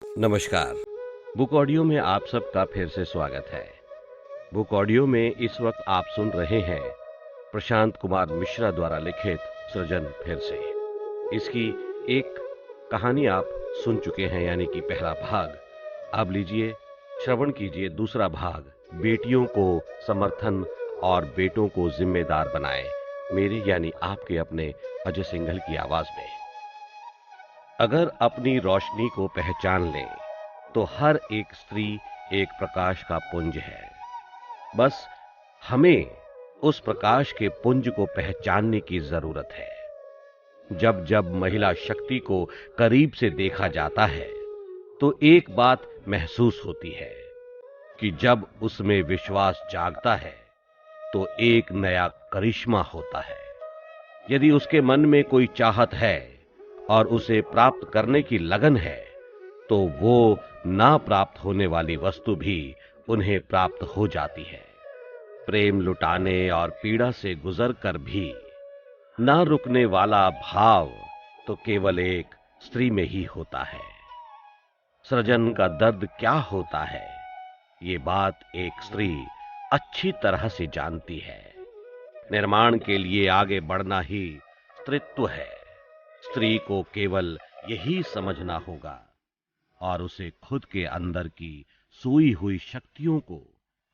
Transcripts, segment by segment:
नमस्कार। Book audio में आप सबका फिर से स्वागत है। बुक ऑडियो में इस वक्त आप सुन रहे हैं प्रशांत कुमार मिश्रा द्वारा लिखित सृजन फिर से। इसकी एक कहानी आप सुन चुके हैं, यानी कि पहला भाग। अब लीजिए, श्रवण कीजिए दूसरा भाग, बेटियों को समर्थन और बेटों को जिम्मेदार बनाएं, मेरी यानी आपके अपने अजय सिंघल की आवाज में। अगर अपनी रोशनी को पहचान लें तो हर एक स्त्री एक प्रकाश का पुंज है। बस हमें उस प्रकाश के पुंज को पहचानने की जरूरत है। जब जब महिला शक्ति को करीब से देखा जाता है तो एक बात महसूस होती है कि जब उसमें विश्वास जागता है तो एक नया करिश्मा होता है। यदि उसके मन में कोई चाहत है और उसे प्राप्त करने की लगन है तो वो ना प्राप्त होने वाली वस्तु भी उन्हें प्राप्त हो जाती है। प्रेम लुटाने और पीड़ा से गुजरकर भी ना रुकने वाला भाव तो केवल एक स्त्री में ही होता है। सृजन का दर्द क्या होता है, ये बात एक स्त्री अच्छी तरह से जानती है। निर्माण के लिए आगे बढ़ना ही स्त्रीत्व है। स्त्री को केवल यही समझना होगा और उसे खुद के अंदर की सोई हुई शक्तियों को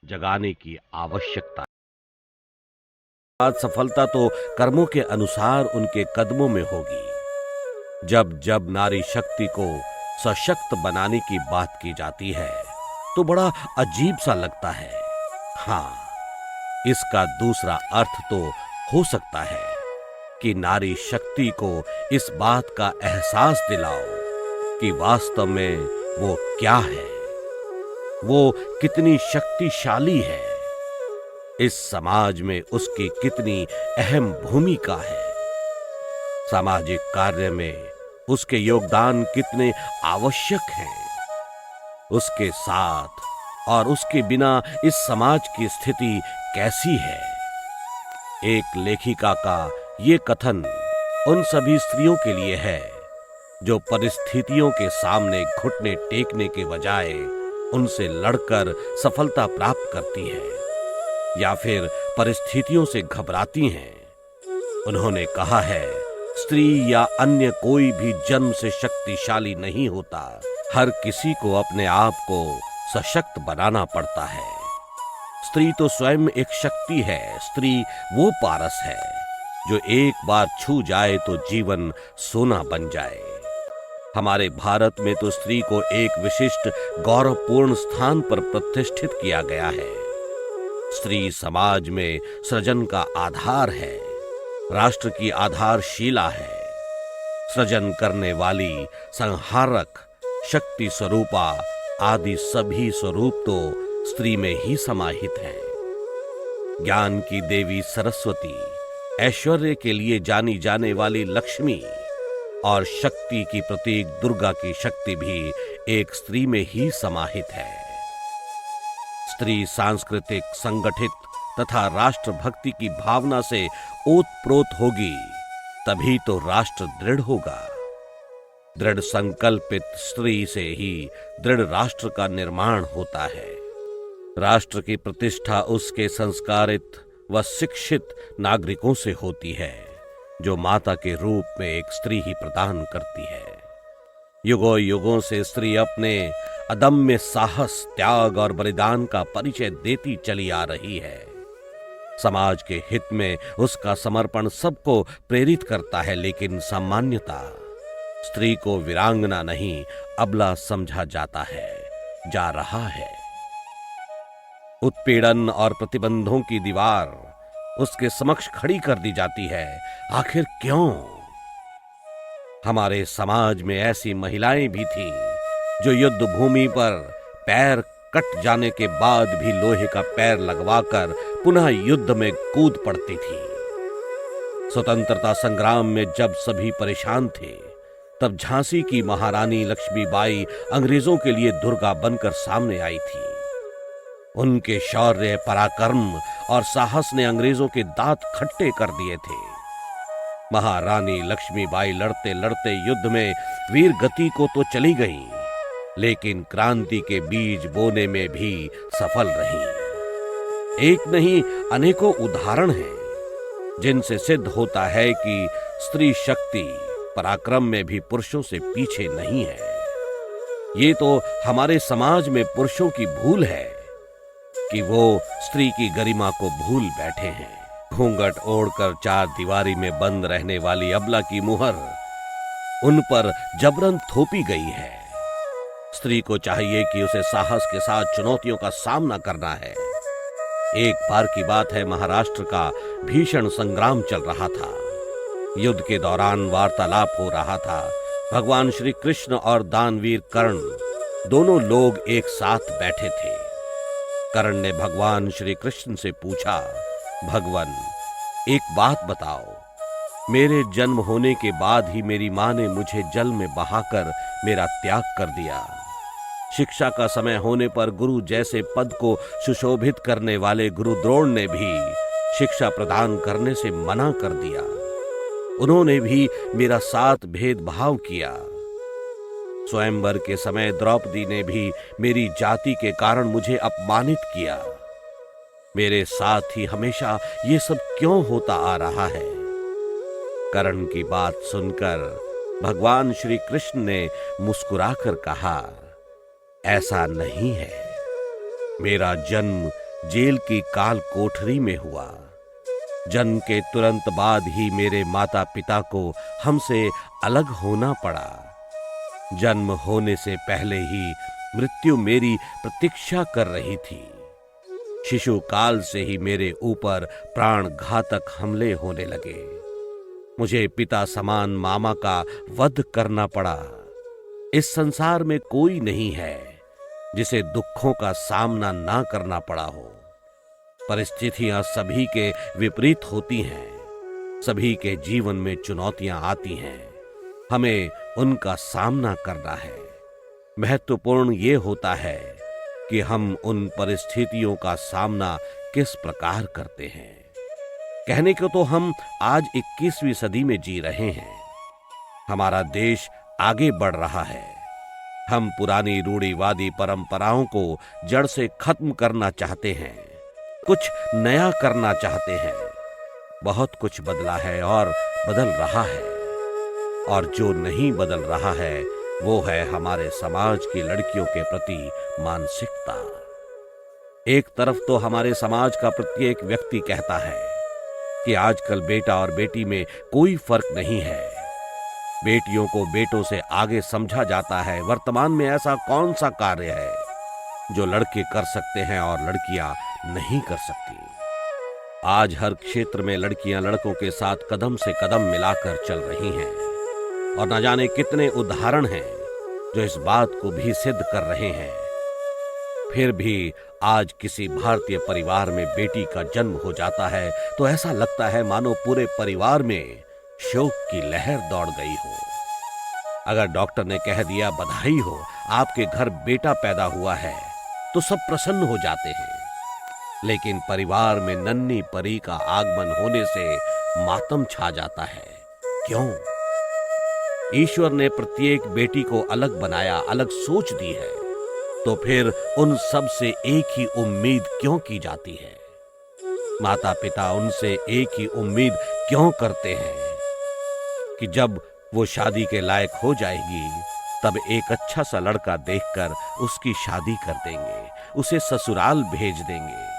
जगाने की आवश्यकता है। आज सफलता तो कर्मों के अनुसार उनके कदमों में होगी। जब जब नारी शक्ति को सशक्त बनाने की बात की जाती है तो बड़ा अजीब सा लगता है। हाँ, इसका दूसरा अर्थ तो हो सकता है कि नारी शक्ति को इस बात का एहसास दिलाओ कि वास्तव में वो क्या है, वो कितनी शक्तिशाली है, इस समाज में उसकी कितनी अहम भूमिका है, सामाजिक कार्य में उसके योगदान कितने आवश्यक हैं। उसके साथ और उसके बिना इस समाज की स्थिति कैसी है। एक लेखिका का ये कथन उन सभी स्त्रियों के लिए है जो परिस्थितियों के सामने घुटने टेकने के बजाय उनसे लड़कर सफलता प्राप्त करती है या फिर परिस्थितियों से घबराती हैं। उन्होंने कहा है, स्त्री या अन्य कोई भी जन्म से शक्तिशाली नहीं होता। हर किसी को अपने आप को सशक्त बनाना पड़ता है। स्त्री तो स्वयं एक शक्ति है। स्त्री वो पारस है जो एक बार छू जाए तो जीवन सोना बन जाए। हमारे भारत में तो स्त्री को एक विशिष्ट गौरवपूर्ण स्थान पर प्रतिष्ठित किया गया है। स्त्री समाज में सृजन का आधार है, राष्ट्र की आधारशिला है। सृजन करने वाली, संहारक, शक्ति स्वरूपा आदि सभी स्वरूप तो स्त्री में ही समाहित हैं। ज्ञान की देवी सरस्वती, ऐश्वर्य के लिए जानी जाने वाली लक्ष्मी और शक्ति की प्रतीक दुर्गा की शक्ति भी एक स्त्री में ही समाहित है। स्त्री सांस्कृतिक, संगठित तथा राष्ट्रभक्ति की भावना से ओतप्रोत होगी तभी तो राष्ट्र दृढ़ होगा। दृढ़ संकल्पित स्त्री से ही दृढ़ राष्ट्र का निर्माण होता है। राष्ट्र की प्रतिष्ठा उसके संस्कारित व शिक्षित नागरिकों से होती है जो माता के रूप में एक स्त्री ही प्रदान करती है। युगों युगों से स्त्री अपने अदम्य साहस, त्याग और बलिदान का परिचय देती चली आ रही है। समाज के हित में उसका समर्पण सबको प्रेरित करता है, लेकिन सामान्यतः स्त्री को वीरांगना नहीं, अबला समझा जाता है, जा रहा है। उत्पीड़न और प्रतिबंधों की दीवार उसके समक्ष खड़ी कर दी जाती है। आखिर क्यों? हमारे समाज में ऐसी महिलाएं भी थीं जो युद्ध भूमि पर पैर कट जाने के बाद भी लोहे का पैर लगवाकर पुनः युद्ध में कूद पड़ती थी। स्वतंत्रता संग्राम में जब सभी परेशान थे तब झांसी की महारानी लक्ष्मीबाई अंग्रेजों के लिए दुर्गा बनकर सामने आई थी। उनके शौर्य, पराक्रम और साहस ने अंग्रेजों के दांत खट्टे कर दिए थे। महारानी लक्ष्मीबाई लड़ते लड़ते युद्ध में वीर गति को तो चली गईं, लेकिन क्रांति के बीज बोने में भी सफल रही। एक नहीं अनेकों उदाहरण हैं जिनसे सिद्ध होता है कि स्त्री शक्ति पराक्रम में भी पुरुषों से पीछे नहीं है। ये तो हमारे समाज में पुरुषों की भूल है कि वो स्त्री की गरिमा को भूल बैठे हैं। घूंघट ओढ़कर चार दीवारी में बंद रहने वाली अबला की मुहर उन पर जबरन थोपी गई है। स्त्री को चाहिए कि उसे साहस के साथ चुनौतियों का सामना करना है। एक बार की बात है, महाराष्ट्र का भीषण संग्राम चल रहा था। युद्ध के दौरान वार्तालाप हो रहा था। भगवान श्री कृष्ण और दानवीर कर्ण दोनों लोग एक साथ बैठे थे। कर्ण ने भगवान श्री कृष्ण से पूछा, भगवान एक बात बताओ, मेरे जन्म होने के बाद ही मेरी मां ने मुझे जल में बहाकर मेरा त्याग कर दिया। शिक्षा का समय होने पर गुरु जैसे पद को सुशोभित करने वाले गुरु द्रोण ने भी शिक्षा प्रदान करने से मना कर दिया। उन्होंने भी मेरा साथ भेदभाव किया। स्वयंवर के समय द्रौपदी ने भी मेरी जाति के कारण मुझे अपमानित किया। मेरे साथ ही हमेशा ये सब क्यों होता आ रहा है? कर्ण की बात सुनकर भगवान श्री कृष्ण ने मुस्कुराकर कहा, ऐसा नहीं है। मेरा जन्म जेल की काल कोठरी में हुआ। जन्म के तुरंत बाद ही मेरे माता पिता को हमसे अलग होना पड़ा। जन्म होने से पहले ही मृत्यु मेरी प्रतीक्षा कर रही थी। शिशु काल से ही मेरे ऊपर प्राण घातक हमले होने लगे। मुझे पिता समान मामा का वध करना पड़ा। इस संसार में कोई नहीं है जिसे दुखों का सामना ना करना पड़ा हो। परिस्थितियां सभी के विपरीत होती हैं। सभी के जीवन में चुनौतियां आती हैं। हमें उनका सामना करना है। महत्वपूर्ण ये होता है कि हम उन परिस्थितियों का सामना किस प्रकार करते हैं। कहने को तो हम आज 21वीं सदी में जी रहे हैं। हमारा देश आगे बढ़ रहा है। हम पुरानी रूढ़िवादी परंपराओं को जड़ से खत्म करना चाहते हैं। कुछ नया करना चाहते हैं। बहुत कुछ बदला है और बदल रहा है। और जो नहीं बदल रहा है वो है हमारे समाज की लड़कियों के प्रति मानसिकता। एक तरफ तो हमारे समाज का प्रत्येक व्यक्ति कहता है कि आजकल बेटा और बेटी में कोई फर्क नहीं है। बेटियों को बेटों से आगे समझा जाता है। वर्तमान में ऐसा कौन सा कार्य है जो लड़के कर सकते हैं और लड़कियां नहीं कर सकती? आज हर क्षेत्र में लड़कियां लड़कों के साथ कदम से कदम मिलाकर चल रही हैं और न जाने कितने उदाहरण हैं जो इस बात को भी सिद्ध कर रहे हैं। फिर भी आज किसी भारतीय परिवार में बेटी का जन्म हो जाता है तो ऐसा लगता है मानो पूरे परिवार में शोक की लहर दौड़ गई हो। अगर डॉक्टर ने कह दिया बधाई हो, आपके घर बेटा पैदा हुआ है, तो सब प्रसन्न हो जाते हैं। लेकिन परिवार में नन्ही परी का आगमन होने से मातम छा जाता है। क्यों? ईश्वर ने प्रत्येक बेटी को अलग बनाया, अलग सोच दी है, तो फिर उन सब से एक ही उम्मीद क्यों की जाती है? माता पिता उनसे एक ही उम्मीद क्यों करते हैं कि जब वो शादी के लायक हो जाएगी तब एक अच्छा सा लड़का देखकर उसकी शादी कर देंगे, उसे ससुराल भेज देंगे।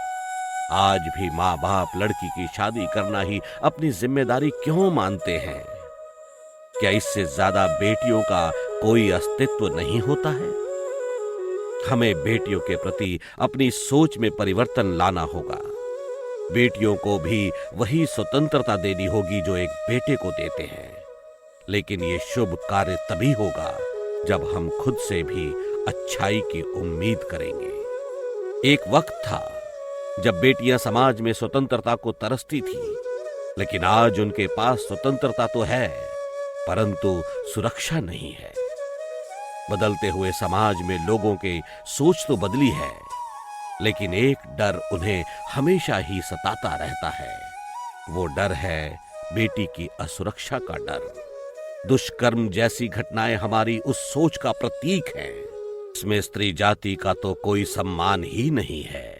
आज भी माँ बाप लड़की की शादी करना ही अपनी जिम्मेदारी क्यों मानते हैं? क्या इससे ज्यादा बेटियों का कोई अस्तित्व नहीं होता है? हमें बेटियों के प्रति अपनी सोच में परिवर्तन लाना होगा। बेटियों को भी वही स्वतंत्रता देनी होगी जो एक बेटे को देते हैं। लेकिन ये शुभ कार्य तभी होगा जब हम खुद से भी अच्छाई की उम्मीद करेंगे। एक वक्त था जब बेटियां समाज में स्वतंत्रता को तरसती थी, लेकिन आज उनके पास स्वतंत्रता तो है परंतु सुरक्षा नहीं है। बदलते हुए समाज में लोगों की सोच तो बदली है, लेकिन एक डर उन्हें हमेशा ही सताता रहता है। वो डर है बेटी की असुरक्षा का डर। दुष्कर्म जैसी घटनाएं हमारी उस सोच का प्रतीक हैं। इसमें स्त्री जाति का तो कोई सम्मान ही नहीं है।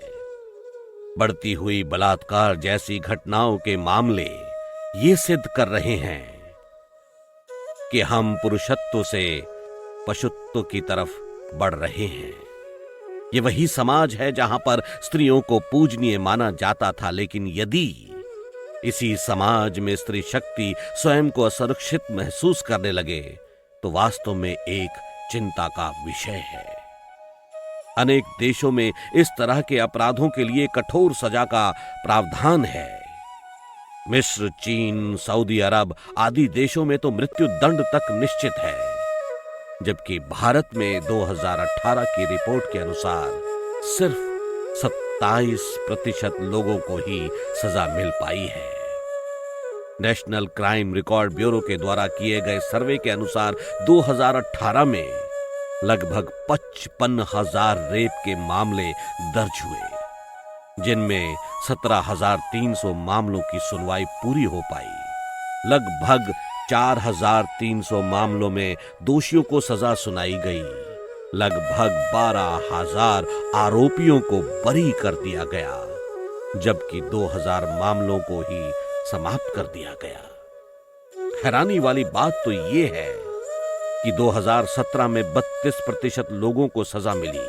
बढ़ती हुई बलात्कार जैसी घटनाओं के मामले ये सिद्ध कर रहे हैं कि हम पुरुषत्व से पशुत्व की तरफ बढ़ रहे हैं। ये वही समाज है जहां पर स्त्रियों को पूजनीय माना जाता था, लेकिन यदि इसी समाज में स्त्री शक्ति स्वयं को असुरक्षित महसूस करने लगे तो वास्तव में एक चिंता का विषय है। अनेक देशों में इस तरह के अपराधों के लिए कठोर सजा का प्रावधान है। मिस्र, चीन, सऊदी अरब आदि देशों में तो मृत्यु दंड तक निश्चित है, जबकि भारत में 2018 की रिपोर्ट के अनुसार सिर्फ 27% लोगों को ही सजा मिल पाई है। नेशनल क्राइम रिकॉर्ड ब्यूरो के द्वारा किए गए सर्वे के अनुसार 2018 में लगभग 55,000 रेप के मामले दर्ज हुए, जिनमें 17,300 मामलों की सुनवाई पूरी हो पाई। लगभग 4,300 मामलों में दोषियों को सजा सुनाई गई। लगभग 12,000 आरोपियों को बरी कर दिया गया, जबकि 2,000 मामलों को ही समाप्त कर दिया गया। हैरानी वाली बात तो ये है कि 2017 में 32% लोगों को सजा मिली,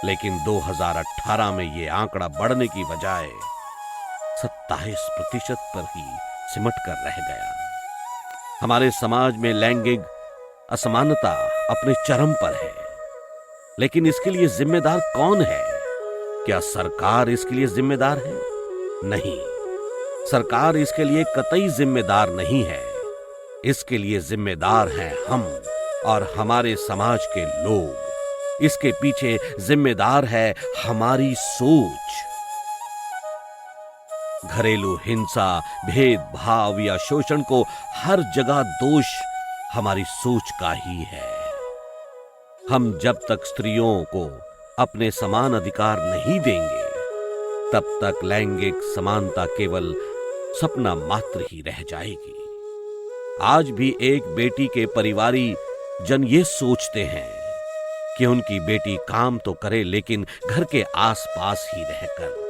लेकिन 2018 में ये आंकड़ा बढ़ने की बजाय 27% पर ही सिमट कर रह गया। हमारे समाज में लैंगिक असमानता अपने चरम पर है, लेकिन इसके लिए जिम्मेदार कौन है? क्या सरकार इसके लिए जिम्मेदार है? नहीं, सरकार इसके लिए कतई जिम्मेदार नहीं है। इसके लिए जिम्मेदार हैं हम और हमारे समाज के लोग। इसके पीछे जिम्मेदार है हमारी सोच। घरेलू हिंसा, भेदभाव या शोषण को हर जगह दोष हमारी सोच का ही है। हम जब तक स्त्रियों को अपने समान अधिकार नहीं देंगे, तब तक लैंगिक समानता केवल सपना मात्र ही रह जाएगी। आज भी एक बेटी के परिवारी जन ये सोचते हैं कि उनकी बेटी काम तो करे, लेकिन घर के आसपास ही रहकर।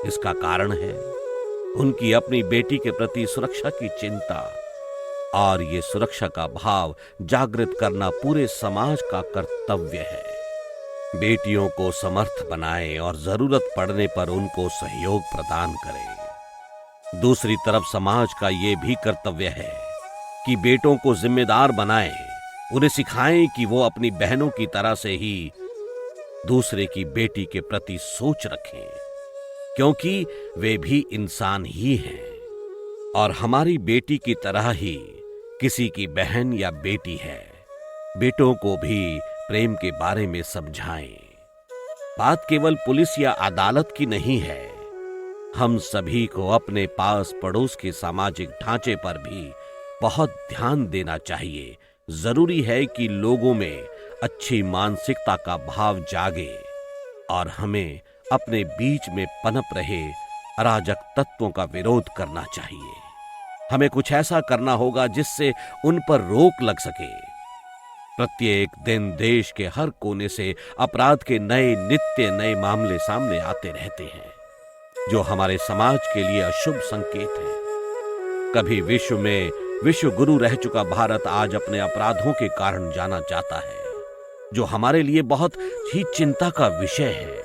इसका कारण है उनकी अपनी बेटी के प्रति सुरक्षा की चिंता, और ये सुरक्षा का भाव जागृत करना पूरे समाज का कर्तव्य है। बेटियों को समर्थ बनाएं और जरूरत पड़ने पर उनको सहयोग प्रदान करें। दूसरी तरफ समाज का ये भी कर्तव्य है कि बेटों को जिम्मेदार बनाएं, उन्हें सिखाएं कि वो अपनी बहनों की तरह से ही दूसरे की बेटी के प्रति सोच रखें, क्योंकि वे भी इंसान ही हैं और हमारी बेटी की तरह ही किसी की बहन या बेटी है। बेटों को भी प्रेम के बारे में समझाएं। बात केवल पुलिस या अदालत की नहीं है, हम सभी को अपने पास पड़ोस के सामाजिक ढांचे पर भी बहुत ध्यान देना चाहिए। जरूरी है कि लोगों में अच्छी मानसिकता का भाव जागे और हमें अपने बीच में पनप रहे अराजक तत्वों का विरोध करना चाहिए। हमें कुछ ऐसा करना होगा जिससे उन पर रोक लग सके। प्रत्येक दिन देश के हर कोने से अपराध के नए मामले सामने आते रहते हैं, जो हमारे समाज के लिए अशुभ संकेत है। कभी विश्व में विश्व गुरु रह चुका भारत आज अपने अपराधों के कारण जाना जाता है, जो हमारे लिए बहुत ही चिंता का विषय है।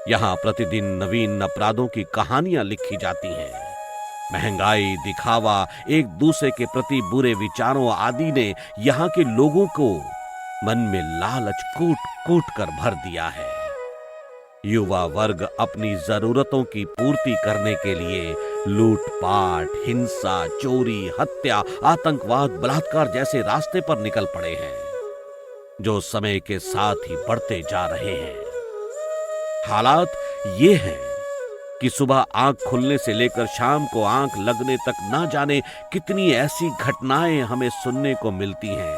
यहां प्रतिदिन नवीन अपराधों की कहानियां लिखी जाती हैं। महंगाई, दिखावा, एक दूसरे के प्रति बुरे विचारों आदि ने यहां के लोगों को मन में लालच कूट कूट कर भर दिया है। युवा वर्ग अपनी जरूरतों की पूर्ति करने के लिए लूटपाट, हिंसा, चोरी, हत्या, आतंकवाद, बलात्कार जैसे रास्ते पर निकल पड़े हैं, जो समय के साथ ही बढ़ते जा रहे हैं। हालात ये हैं कि सुबह आंख खुलने से लेकर शाम को आंख लगने तक ना जाने कितनी ऐसी घटनाएं हमें सुनने को मिलती हैं।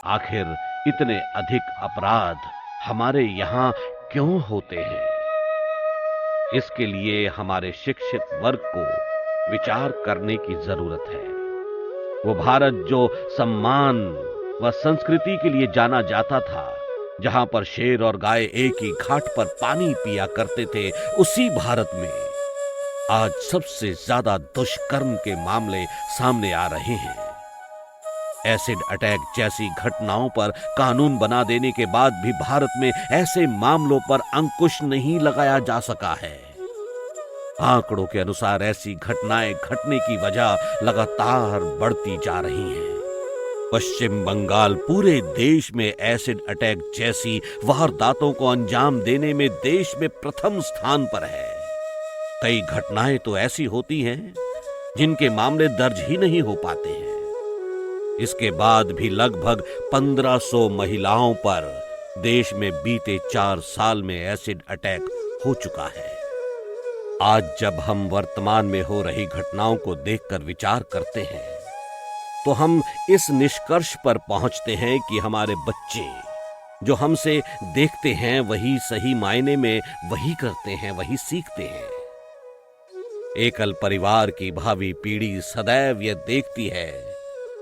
आखिर इतने अधिक अपराध हमारे यहां क्यों होते हैं? इसके लिए हमारे शिक्षित वर्ग को विचार करने की जरूरत है। वो भारत जो सम्मान, व संस्कृति के लिए जाना जाता था, जहां पर शेर और गाय एक ही घाट पर पानी पिया करते थे, उसी भारत में आज सबसे ज्यादा दुष्कर्म के मामले सामने आ रहे हैं। एसिड अटैक जैसी घटनाओं पर कानून बना देने के बाद भी भारत में ऐसे मामलों पर अंकुश नहीं लगाया जा सका है। आंकड़ों के अनुसार ऐसी घटनाएं घटने की वजह लगातार बढ़ती जा रही हैं। पश्चिम बंगाल पूरे देश में एसिड अटैक जैसी वारदातों को अंजाम देने में देश में प्रथम स्थान पर है। कई घटनाएं तो ऐसी होती हैं जिनके मामले दर्ज ही नहीं हो पाते हैं। इसके बाद भी लगभग 1500 महिलाओं पर देश में बीते 4 साल में एसिड अटैक हो चुका है। आज जब हम वर्तमान में हो रही घटनाओं को देखकर विचार करते हैं तो हम इस निष्कर्ष पर पहुंचते हैं कि हमारे बच्चे जो हमसे देखते हैं वही सही मायने में वही करते हैं, वही सीखते हैं। एकल परिवार की भावी पीढ़ी सदैव यह देखती है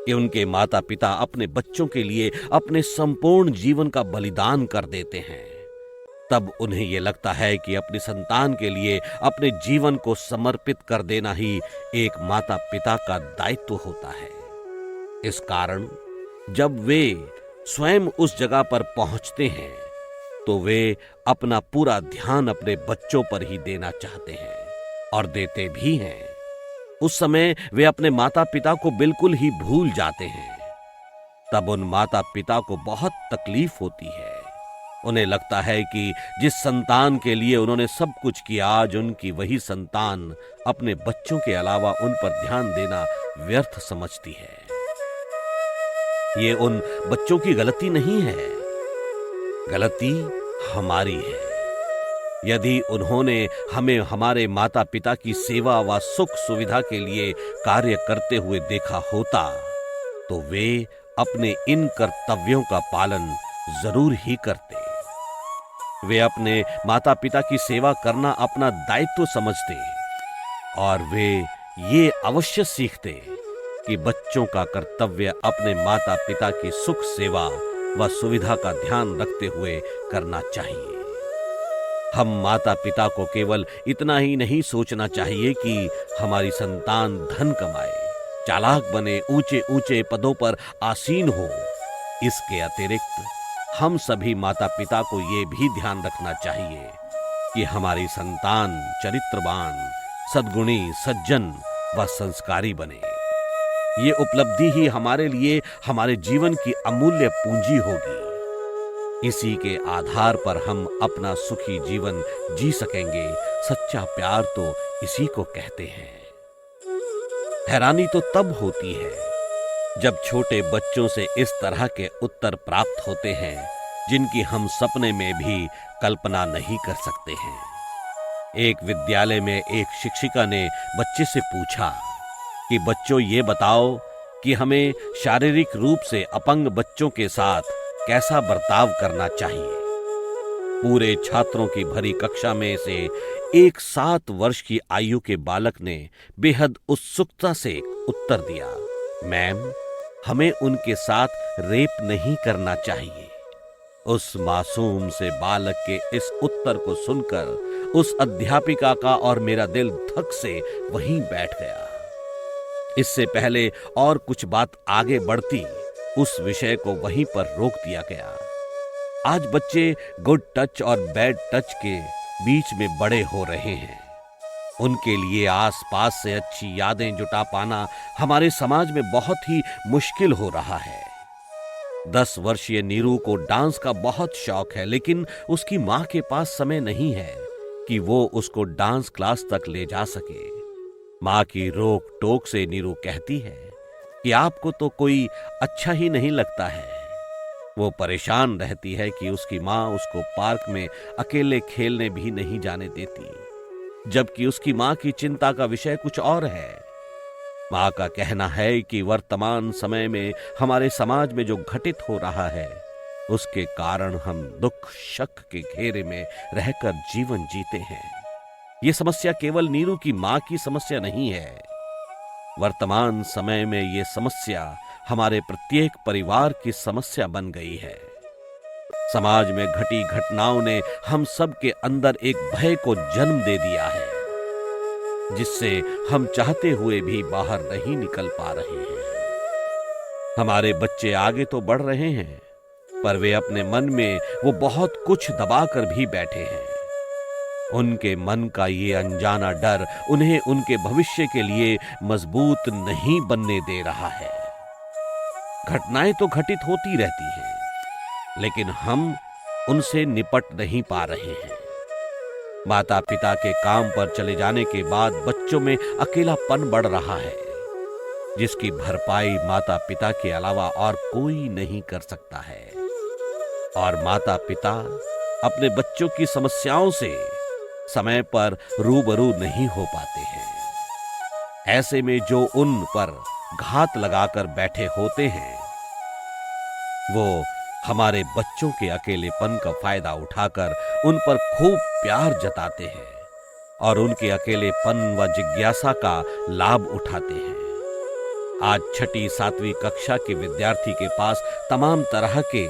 कि उनके माता पिता अपने बच्चों के लिए अपने संपूर्ण जीवन का बलिदान कर देते हैं। तब उन्हें यह लगता है कि अपनी संतान के लिए अपने जीवन को समर्पित कर देना ही एक माता पिता का दायित्व होता है। इस कारण जब वे स्वयं उस जगह पर पहुंचते हैं तो वे अपना पूरा ध्यान अपने बच्चों पर ही देना चाहते हैं और देते भी हैं। उस समय वे अपने माता पिता को बिल्कुल ही भूल जाते हैं। तब उन माता पिता को बहुत तकलीफ होती है। उन्हें लगता है कि जिस संतान के लिए उन्होंने सब कुछ किया, आज उनकी वही संतान अपने बच्चों के अलावा उन पर ध्यान देना व्यर्थ समझती है। ये उन बच्चों की गलती नहीं है, गलती हमारी है। यदि उन्होंने हमें हमारे माता पिता की सेवा व सुख सुविधा के लिए कार्य करते हुए देखा होता तो वे अपने इन कर्तव्यों का पालन जरूर ही करते। वे अपने माता पिता की सेवा करना अपना दायित्व समझते और वे ये अवश्य सीखते कि बच्चों का कर्तव्य अपने माता पिता की सुख सेवा व सुविधा का ध्यान रखते हुए करना चाहिए। हम माता पिता को केवल इतना ही नहीं सोचना चाहिए कि हमारी संतान धन कमाए, चालाक बने, ऊंचे ऊंचे पदों पर आसीन हो। इसके अतिरिक्त हम सभी माता पिता को ये भी ध्यान रखना चाहिए कि हमारी संतान चरित्रवान, सद्गुणी, सज्जन व संस्कारी बने। ये उपलब्धि ही हमारे लिए हमारे जीवन की अमूल्य पूंजी होगी। इसी के आधार पर हम अपना सुखी जीवन जी सकेंगे। सच्चा प्यार तो इसी को कहते हैं। हैरानी तो तब होती है जब छोटे बच्चों से इस तरह के उत्तर प्राप्त होते हैं जिनकी हम सपने में भी कल्पना नहीं कर सकते हैं। एक विद्यालय में एक शिक्षिका ने बच्चे से पूछा कि बच्चों ये बताओ कि हमें शारीरिक रूप से अपंग बच्चों के साथ कैसा बर्ताव करना चाहिए। पूरे छात्रों की भरी कक्षा में से एक 7 वर्ष की आयु के बालक ने बेहद उत्सुकता से उत्तर दिया, मैम, हमें उनके साथ रेप नहीं करना चाहिए। उस मासूम से बालक के इस उत्तर को सुनकर उस अध्यापिका का और मेरा दिल धक से वहीं बैठ गया। इससे पहले और कुछ बात आगे बढ़ती, उस विषय को वहीं पर रोक दिया गया। आज बच्चे गुड टच और बैड टच के बीच में बड़े हो रहे हैं। उनके लिए आसपास से अच्छी यादें जुटा पाना हमारे समाज में बहुत ही मुश्किल हो रहा है। 10 वर्षीय नीरू को डांस का बहुत शौक है, लेकिन उसकी मां के पास समय नहीं है कि वो उसको डांस क्लास तक ले जा सके। मां की रोक टोक से नीरू कहती है कि आपको तो कोई अच्छा ही नहीं लगता है। वो परेशान रहती है कि उसकी मां उसको पार्क में अकेले खेलने भी नहीं जाने देती, जबकि उसकी मां की चिंता का विषय कुछ और है। मां का कहना है कि वर्तमान समय में हमारे समाज में जो घटित हो रहा है उसके कारण हम दुख शक के घेरे में रहकर जीवन जीते हैं। ये समस्या केवल नीरू की मां की समस्या नहीं है। वर्तमान समय में ये समस्या हमारे प्रत्येक परिवार की समस्या बन गई है। समाज में घटी घटनाओं ने हम सब के अंदर एक भय को जन्म दे दिया है, जिससे हम चाहते हुए भी बाहर नहीं निकल पा रहे हैं। हमारे बच्चे आगे तो बढ़ रहे हैं, पर वे अपने मन में वो बहुत कुछ दबाकर भी बैठे हैं। उनके मन का ये अनजाना डर उन्हें उनके भविष्य के लिए मजबूत नहीं बनने दे रहा है। घटनाएं तो घटित होती रहती हैं, लेकिन हम उनसे निपट नहीं पा रहे हैं। माता पिता के काम पर चले जाने के बाद बच्चों में अकेलापन बढ़ रहा है, जिसकी भरपाई माता पिता के अलावा और कोई नहीं कर सकता है। और माता पिता अपने बच्चों की समस्याओं से समय पर रूबरू नहीं हो पाते हैं। ऐसे में जो उन पर घात लगाकर बैठे होते हैं, वो हमारे बच्चों के अकेलेपन का फायदा उठाकर उन पर खूब प्यार जताते हैं और उनके अकेलेपन व जिज्ञासा का लाभ उठाते हैं। आज 6ठी 7वीं कक्षा के विद्यार्थी के पास तमाम तरह के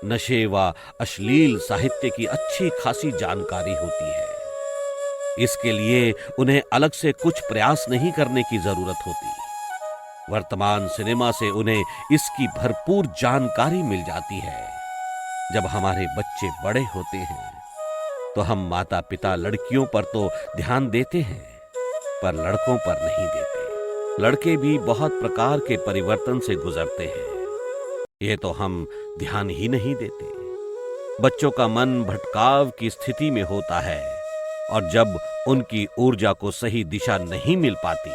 नशे व अश्लील साहित्य की अच्छी खासी जानकारी होती है। इसके लिए उन्हें अलग से कुछ प्रयास नहीं करने की जरूरत होती। वर्तमान सिनेमा से उन्हें इसकी भरपूर जानकारी मिल जाती है। जब हमारे बच्चे बड़े होते हैं तो हम माता पिता लड़कियों पर तो ध्यान देते हैं, पर लड़कों पर नहीं देते। लड़के भी बहुत प्रकार के परिवर्तन से गुजरते हैं, ये तो हम ध्यान ही नहीं देते। बच्चों का मन भटकाव की स्थिति में होता है, और जब उनकी ऊर्जा को सही दिशा नहीं मिल पाती,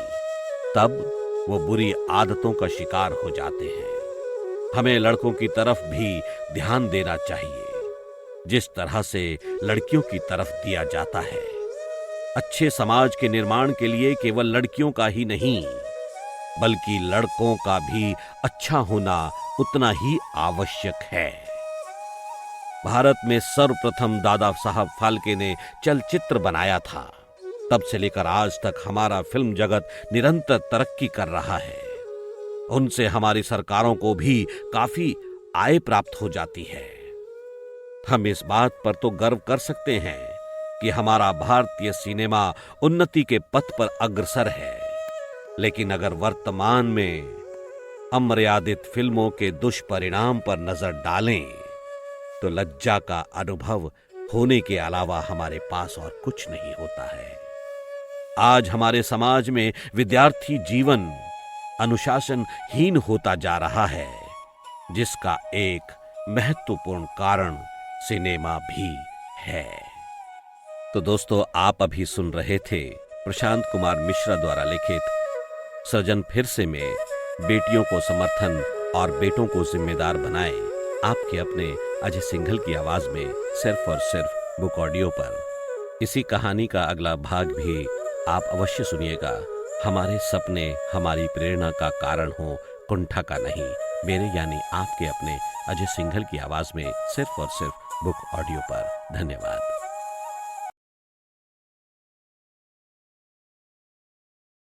तब वो बुरी आदतों का शिकार हो जाते हैं। हमें लड़कों की तरफ भी ध्यान देना चाहिए, जिस तरह से लड़कियों की तरफ दिया जाता है। अच्छे समाज के निर्माण के लिए केवल लड़कियों का ही नहीं, बल्कि लड़कों का भी अच्छा होना उतना ही आवश्यक है। भारत में सर्वप्रथम दादा साहब फाल्के ने चलचित्र बनाया था। तब से लेकर आज तक हमारा फिल्म जगत निरंतर तरक्की कर रहा है। उनसे हमारी सरकारों को भी काफी आय प्राप्त हो जाती है। हम इस बात पर तो गर्व कर सकते हैं कि हमारा भारतीय सिनेमा उन्नति के पथ पर अग्रसर है। लेकिन अगर वर्तमान में अमर्यादित फिल्मों के दुष्परिणाम पर नजर डालें, तो लज्जा का अनुभव होने के अलावा हमारे पास और कुछ नहीं होता है। आज हमारे समाज में विद्यार्थी जीवन अनुशासनहीन होता जा रहा है, जिसका एक महत्वपूर्ण कारण सिनेमा भी है। तो दोस्तों, आप अभी सुन रहे थे प्रशांत कुमार मिश्रा द्वारा लिखित सृजन फिर से में बेटियों को समर्थन और बेटों को जिम्मेदार बनाए, आपके अपने अजय सिंघल की आवाज में सिर्फ और सिर्फ बुक ऑडियो पर। इसी कहानी का अगला भाग भी आप अवश्य सुनिएगा। हमारे सपने हमारी प्रेरणा का कारण हो, कुंठा का नहीं। मेरे यानी आपके अपने अजय सिंघल की आवाज में सिर्फ और सिर्फ बुक ऑडियो पर। धन्यवाद।